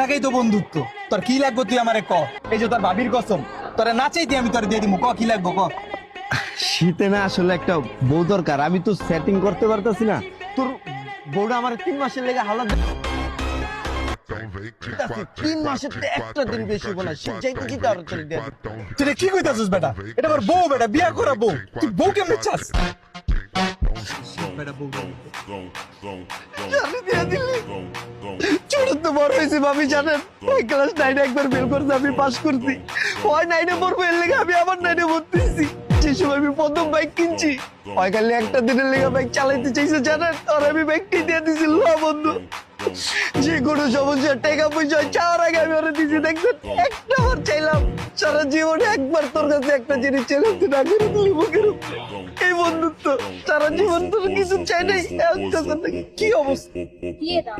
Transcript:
থাকেই তো বন্ধুত্ব। তোর কি লাগবে তুই আমারে ক। এই যে তোর ভাবির কসম, তোরে না চাইতে আমি তোরে দিয়ে দিমু। ক কি লাগবে ক। শীতে না আসলে একটা বউ দরকার, আমি তো সেটিং করতে পারতাছি না। তোর বউটা আমার 3 মাসের লেগে হালাত 3 মাসের একটা দিন বেশি হবো না, সে যাইতে যেতে আর তোর দিয়ে তুই কি কইতাছিস বেটা? এটা আমার বউ বেটা, বিয়া করা বউ। তুই বউ কেমনে চাস? জানি দিয়ে দিলি। ছোট তো বড় হয়েছে ভাবি জানেন, ক্লাস 9 একবার ফেল করছে, আমি পাস করছি। ওই 9-এ পড়বো এর লেগে আমি আবার 9-এ ভর্তি হয়েছি। যে সময় আমি প্রথম বাইক কিনছি, ওই খালি একটা দিনের লেগে বাইক চালাইতে চাইছে জানেন, আর আমি বাইকটি দিয়ে দিছি। বন্ধু যে কোনো সমস্যা টাকা পয়সা চাওয়ার আগে আমি ওরা দিছি। দেখবেন একটা বার চাইলাম, সারা জীবনে একবার তোর কাছে একটা জিনিস চাইলাম, তুই না করে দিলি মুখের উপরে। এই বন্ধুত্ব সারা জীবন তোর কিছু চাই নাই। কি অবস্থা? দিয়ে দাও।